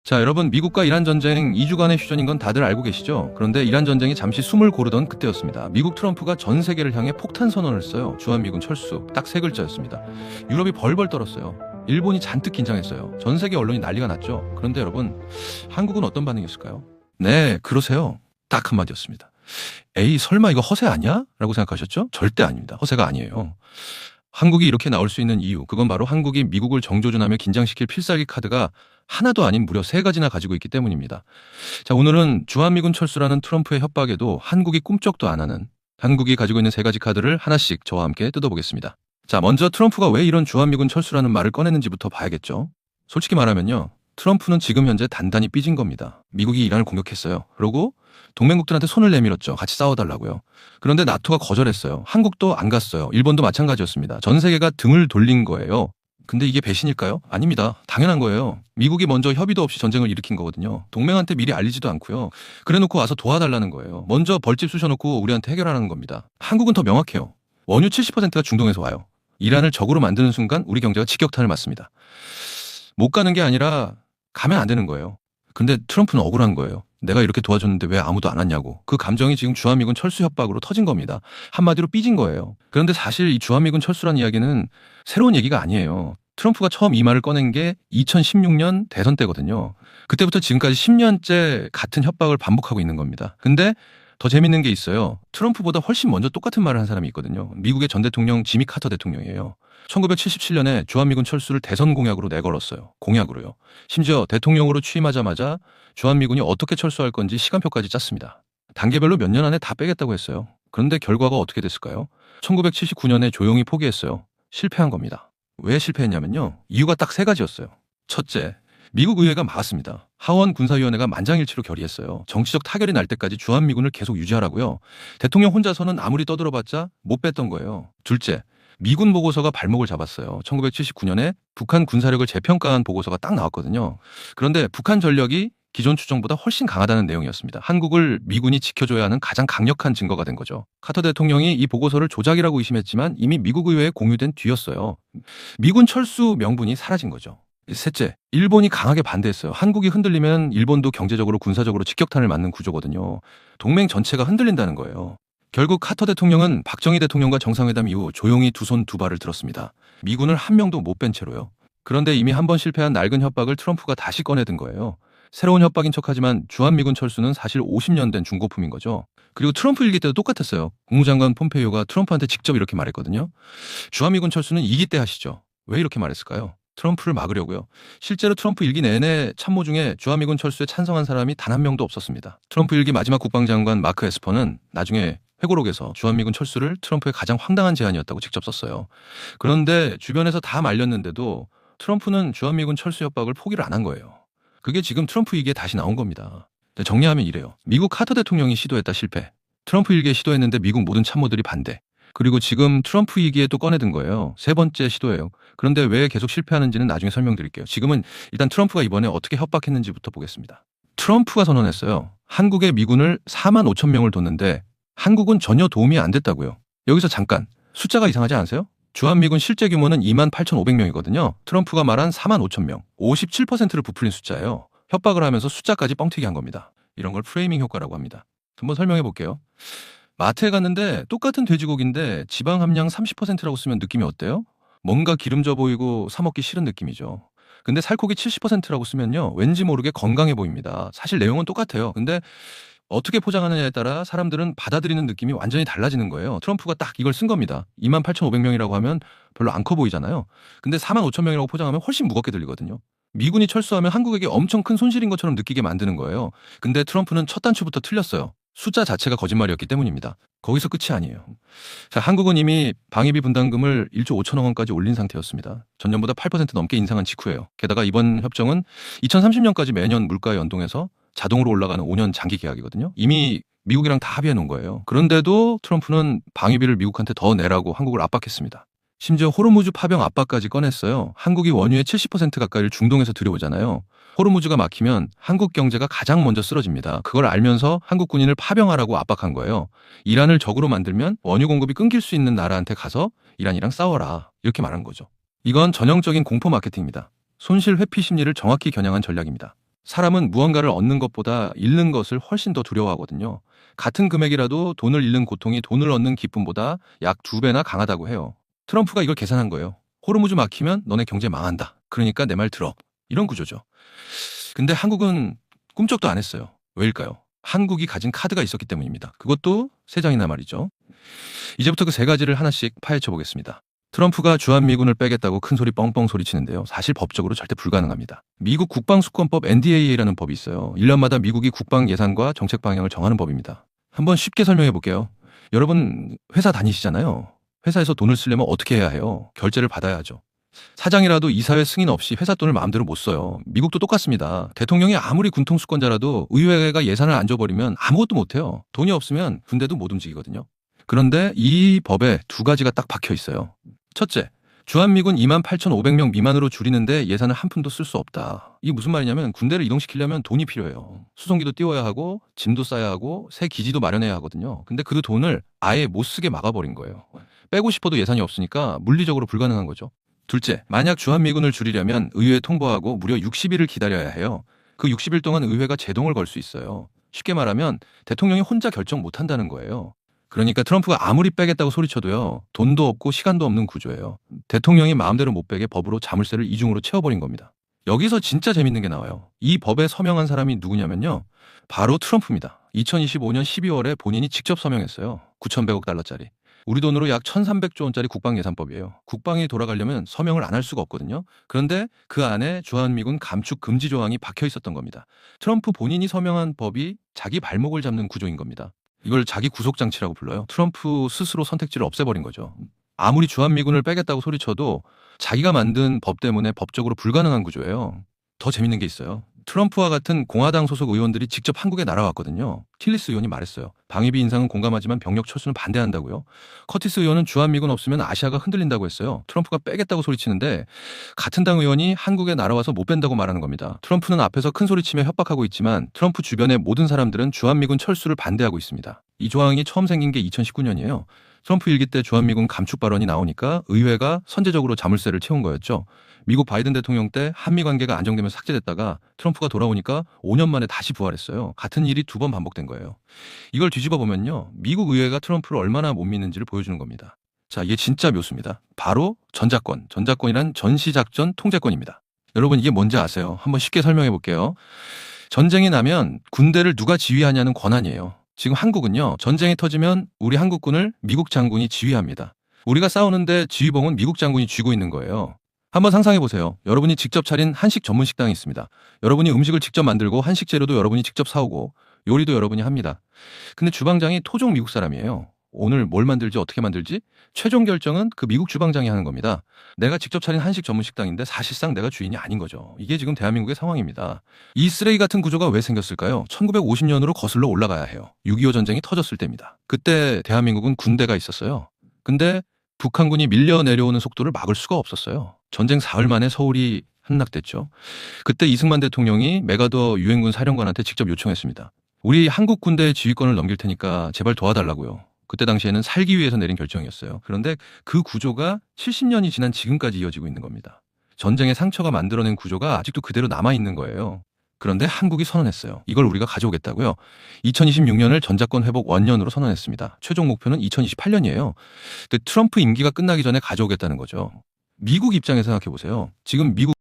자, 여러분, 미국과 이란 전쟁 2주간의 휴전인 건 다들 알고 계시죠? 그런데 이란 전쟁이 잠시 숨을 고르던 그때였습니다. 미국 트럼프가 전 세계를 향해 폭탄 선언을 했어요. 주한미군 철수, 딱 세 글자였습니다. 유럽이 벌벌 떨었어요. 일본이 잔뜩 긴장했어요. 전 세계 언론이 난리가 났죠. 그런데 여러분, 한국은 어떤 반응이었을까요? 네, 그러세요. 딱 한마디였습니다. 에이, 설마 이거 허세 아니야? 라고 생각하셨죠? 절대 아닙니다. 허세가 아니에요. 한국이 이렇게 나올 수 있는 이유, 그건 바로 한국이 미국을 정조준하며 긴장시킬 필살기 카드가 하나도 아닌 무려 3가지나 가지고 있기 때문입니다. 자, 오늘은 주한미군 철수라는 트럼프의 협박에도 한국이 꿈쩍도 안 하는 한국이 가지고 있는 3가지 카드를 하나씩 저와 함께 뜯어보겠습니다. 자, 먼저 트럼프가 왜 이런 주한미군 철수라는 말을 꺼내는지부터 봐야겠죠. 솔직히 말하면요, 트럼프는 지금 현재 단단히 삐진 겁니다. 미국이 이란을 공격했어요. 그러고 동맹국들한테 손을 내밀었죠. 같이 싸워달라고요. 그런데 나토가 거절했어요. 한국도 안 갔어요. 일본도 마찬가지였습니다. 전 세계가 등을 돌린 거예요. 근데 이게 배신일까요? 아닙니다. 당연한 거예요. 미국이 먼저 협의도 없이 전쟁을 일으킨 거거든요. 동맹한테 미리 알리지도 않고요. 그래놓고 와서 도와달라는 거예요. 먼저 벌집 쑤셔놓고 우리한테 해결하라는 겁니다. 한국은 더 명확해요. 원유 70%가 중동에서 와요. 이란을 적으로 만드는 순간 우리 경제가 직격탄을 맞습니다. 못 가는 게 아니라 가면 안 되는 거예요. 근데 트럼프는 억울한 거예요. 내가 이렇게 도와줬는데 왜 아무도 안 왔냐고. 그 감정이 지금 주한미군 철수 협박으로 터진 겁니다. 한마디로 삐진 거예요. 그런데 사실 이 주한미군 철수란 이야기는 새로운 얘기가 아니에요. 트럼프가 처음 이 말을 꺼낸 게 2016년 대선 때거든요. 그때부터 지금까지 10년째 같은 협박을 반복하고 있는 겁니다. 근데 더 재밌는 게 있어요. 트럼프보다 훨씬 먼저 똑같은 말을 한 사람이 있거든요. 미국의 전 대통령 지미 카터 대통령이에요. 1977년에 주한미군 철수를 대선 공약으로 내걸었어요. 공약으로요. 심지어 대통령으로 취임하자마자 주한미군이 어떻게 철수할 건지 시간표까지 짰습니다. 단계별로 몇 년 안에 다 빼겠다고 했어요. 그런데 결과가 어떻게 됐을까요? 1979년에 조용히 포기했어요. 실패한 겁니다. 왜 실패했냐면요, 이유가 딱 3가지였어요. 첫째, 미국 의회가 막았습니다. 하원 군사위원회가 만장일치로 결의했어요. 정치적 타결이 날 때까지 주한미군을 계속 유지하라고요. 대통령 혼자서는 아무리 떠들어봤자 못 뺐던 거예요. 둘째, 미군 보고서가 발목을 잡았어요. 1979년에 북한 군사력을 재평가한 보고서가 딱 나왔거든요. 그런데 북한 전력이 기존 추정보다 훨씬 강하다는 내용이었습니다. 한국을 미군이 지켜줘야 하는 가장 강력한 증거가 된 거죠. 카터 대통령이 이 보고서를 조작이라고 의심했지만 이미 미국 의회에 공유된 뒤였어요. 미군 철수 명분이 사라진 거죠. 셋째, 일본이 강하게 반대했어요. 한국이 흔들리면 일본도 경제적으로 군사적으로 직격탄을 맞는 구조거든요. 동맹 전체가 흔들린다는 거예요. 결국 카터 대통령은 박정희 대통령과 정상회담 이후 조용히 두 손 두 발을 들었습니다. 미군을 한 명도 못 뺀 채로요. 그런데 이미 한 번 실패한 낡은 협박을 트럼프가 다시 꺼내든 거예요. 새로운 협박인 척하지만 주한미군 철수는 사실 50년 된 중고품인 거죠. 그리고 트럼프 일기 때도 똑같았어요. 국무장관 폼페이오가 트럼프한테 직접 이렇게 말했거든요. 주한미군 철수는 2기 때 하시죠. 왜 이렇게 말했을까요? 트럼프를 막으려고요. 실제로 트럼프 일기 내내 참모 중에 주한미군 철수에 찬성한 사람이 단 한 명도 없었습니다. 트럼프 일기 마지막 국방장관 마크 에스퍼는 나중에 회고록에서 주한미군 철수를 트럼프의 가장 황당한 제안이었다고 직접 썼어요. 그런데 주변에서 다 말렸는데도 트럼프는 주한미군 철수 협박을 포기를 안 한 거예요. 그게 지금 트럼프 일기에 다시 나온 겁니다. 정리하면 이래요. 미국 카터 대통령이 시도했다 실패. 트럼프 일기에 시도했는데 미국 모든 참모들이 반대. 그리고 지금 트럼프 일기에 또 꺼내든 거예요. 3번째 시도예요. 그런데 왜 계속 실패하는지는 나중에 설명드릴게요. 지금은 일단 트럼프가 이번에 어떻게 협박했는지부터 보겠습니다. 트럼프가 선언했어요. 한국에 미군을 4만 5천 명을 뒀는데 한국은 전혀 도움이 안 됐다고요. 여기서 잠깐, 숫자가 이상하지 않으세요? 주한미군 실제 규모는 2만 8,500명이거든요. 트럼프가 말한 4만 5천 명, 57%를 부풀린 숫자예요. 협박을 하면서 숫자까지 뻥튀기 한 겁니다. 이런 걸 프레이밍 효과라고 합니다. 한번 설명해 볼게요. 마트에 갔는데 똑같은 돼지고기인데 지방 함량 30%라고 쓰면 느낌이 어때요? 뭔가 기름져 보이고 사 먹기 싫은 느낌이죠. 근데 살코기 70%라고 쓰면요, 왠지 모르게 건강해 보입니다. 사실 내용은 똑같아요. 근데 어떻게 포장하느냐에 따라 사람들은 받아들이는 느낌이 완전히 달라지는 거예요. 트럼프가 딱 이걸 쓴 겁니다. 28,500명이라고 하면 별로 안 커 보이잖아요. 근데 45,000명이라고 포장하면 훨씬 무겁게 들리거든요. 미군이 철수하면 한국에게 엄청 큰 손실인 것처럼 느끼게 만드는 거예요. 근데 트럼프는 첫 단추부터 틀렸어요. 숫자 자체가 거짓말이었기 때문입니다. 거기서 끝이 아니에요. 자, 한국은 이미 방위비 분담금을 1조 5천억 원까지 올린 상태였습니다. 전년보다 8% 넘게 인상한 직후예요. 게다가 이번 협정은 2030년까지 매년 물가에 연동해서 자동으로 올라가는 5년 장기 계약이거든요. 이미 미국이랑 다 합의해 놓은 거예요. 그런데도 트럼프는 방위비를 미국한테 더 내라고 한국을 압박했습니다. 심지어 호르무즈 파병 압박까지 꺼냈어요. 한국이 원유의 70% 가까이를 중동에서 들여오잖아요. 호르무즈가 막히면 한국 경제가 가장 먼저 쓰러집니다. 그걸 알면서 한국 군인을 파병하라고 압박한 거예요. 이란을 적으로 만들면 원유 공급이 끊길 수 있는 나라한테 가서 이란이랑 싸워라. 이렇게 말한 거죠. 이건 전형적인 공포 마케팅입니다. 손실 회피 심리를 정확히 겨냥한 전략입니다. 사람은 무언가를 얻는 것보다 잃는 것을 훨씬 더 두려워하거든요. 같은 금액이라도 돈을 잃는 고통이 돈을 얻는 기쁨보다 약 2배나 강하다고 해요. 트럼프가 이걸 계산한 거예요. 호르무즈 막히면 너네 경제 망한다. 그러니까 내 말 들어. 이런 구조죠. 근데 한국은 꿈쩍도 안 했어요. 왜일까요? 한국이 가진 카드가 있었기 때문입니다. 그것도 3장이나 말이죠. 이제부터 그 3가지를 하나씩 파헤쳐 보겠습니다. 트럼프가 주한미군을 빼겠다고 큰소리 뻥뻥 소리치는데요. 사실 법적으로 절대 불가능합니다. 미국 국방수권법 NDAA라는 법이 있어요. 1년마다 미국이 국방 예산과 정책 방향을 정하는 법입니다. 한번 쉽게 설명해 볼게요. 여러분 회사 다니시잖아요. 회사에서 돈을 쓰려면 어떻게 해야 해요? 결제를 받아야 하죠. 사장이라도 이사회 승인 없이 회사 돈을 마음대로 못 써요. 미국도 똑같습니다. 대통령이 아무리 군통수권자라도 의회가 예산을 안 줘버리면 아무것도 못해요. 돈이 없으면 군대도 못 움직이거든요. 그런데 이 법에 2가지가 딱 박혀 있어요. 첫째, 주한미군 28,500명 미만으로 줄이는데 예산을 한 푼도 쓸 수 없다. 이게 무슨 말이냐면 군대를 이동시키려면 돈이 필요해요. 수송기도 띄워야 하고 짐도 싸야 하고 새 기지도 마련해야 하거든요. 근데 그 돈을 아예 못 쓰게 막아버린 거예요. 빼고 싶어도 예산이 없으니까 물리적으로 불가능한 거죠. 둘째, 만약 주한미군을 줄이려면 의회에 통보하고 무려 60일을 기다려야 해요. 그 60일 동안 의회가 제동을 걸 수 있어요. 쉽게 말하면 대통령이 혼자 결정 못 한다는 거예요. 그러니까 트럼프가 아무리 빼겠다고 소리쳐도요. 돈도 없고 시간도 없는 구조예요. 대통령이 마음대로 못 빼게 법으로 자물쇠를 이중으로 채워버린 겁니다. 여기서 진짜 재밌는 게 나와요. 이 법에 서명한 사람이 누구냐면요. 바로 트럼프입니다. 2025년 12월에 본인이 직접 서명했어요. 9,100억 달러짜리. 우리 돈으로 약 1,300조 원짜리 국방예산법이에요. 국방이 돌아가려면 서명을 안 할 수가 없거든요. 그런데 그 안에 주한미군 감축 금지 조항이 박혀 있었던 겁니다. 트럼프 본인이 서명한 법이 자기 발목을 잡는 구조인 겁니다. 이걸 자기 구속장치라고 불러요. 트럼프 스스로 선택지를 없애버린 거죠. 아무리 주한미군을 빼겠다고 소리쳐도 자기가 만든 법 때문에 법적으로 불가능한 구조예요. 더 재밌는 게 있어요. 트럼프와 같은 공화당 소속 의원들이 직접 한국에 날아왔거든요. 틸리스 의원이 말했어요. 방위비 인상은 공감하지만 병력 철수는 반대한다고요. 커티스 의원은 주한미군 없으면 아시아가 흔들린다고 했어요. 트럼프가 빼겠다고 소리치는데 같은 당 의원이 한국에 날아와서 못 뺀다고 말하는 겁니다. 트럼프는 앞에서 큰 소리치며 협박하고 있지만 트럼프 주변의 모든 사람들은 주한미군 철수를 반대하고 있습니다. 이 조항이 처음 생긴 게 2019년이에요. 트럼프 일기 때 주한미군 감축 발언이 나오니까 의회가 선제적으로 자물쇠를 채운 거였죠. 미국 바이든 대통령 때 한미 관계가 안정되면서 삭제됐다가 트럼프가 돌아오니까 5년 만에 다시 부활했어요. 같은 일이 2번 반복된 거예요. 이걸 뒤집어 보면요. 미국 의회가 트럼프를 얼마나 못 믿는지를 보여주는 겁니다. 자, 이게 진짜 묘수입니다. 바로 전작권. 전작권이란 전시작전 통제권입니다. 여러분 이게 뭔지 아세요? 한번 쉽게 설명해 볼게요. 전쟁이 나면 군대를 누가 지휘하냐는 권한이에요. 지금 한국은요. 전쟁이 터지면 우리 한국군을 미국 장군이 지휘합니다. 우리가 싸우는데 지휘봉은 미국 장군이 쥐고 있는 거예요. 한번 상상해 보세요. 여러분이 직접 차린 한식 전문 식당이 있습니다. 여러분이 음식을 직접 만들고 한식 재료도 여러분이 직접 사오고 요리도 여러분이 합니다. 근데 주방장이 토종 미국 사람이에요. 오늘 뭘 만들지 어떻게 만들지? 최종 결정은 그 미국 주방장이 하는 겁니다. 내가 직접 차린 한식 전문 식당인데 사실상 내가 주인이 아닌 거죠. 이게 지금 대한민국의 상황입니다. 이 쓰레기 같은 구조가 왜 생겼을까요? 1950년으로 거슬러 올라가야 해요. 6.25 전쟁이 터졌을 때입니다. 그때 대한민국은 군대가 있었어요. 근데 북한군이 밀려 내려오는 속도를 막을 수가 없었어요. 전쟁 사흘 만에 서울이 함락됐죠. 그때 이승만 대통령이 메가더 유엔군 사령관한테 직접 요청했습니다. 우리 한국 군대의 지휘권을 넘길 테니까 제발 도와달라고요. 그때 당시에는 살기 위해서 내린 결정이었어요. 그런데 그 구조가 70년이 지난 지금까지 이어지고 있는 겁니다. 전쟁의 상처가 만들어낸 구조가 아직도 그대로 남아있는 거예요. 그런데 한국이 선언했어요. 이걸 우리가 가져오겠다고요. 2026년을 전작권 회복 원년으로 선언했습니다. 최종 목표는 2028년이에요. 근데 트럼프 임기가 끝나기 전에 가져오겠다는 거죠. 미국 입장에 생각해 보세요. 지금 미국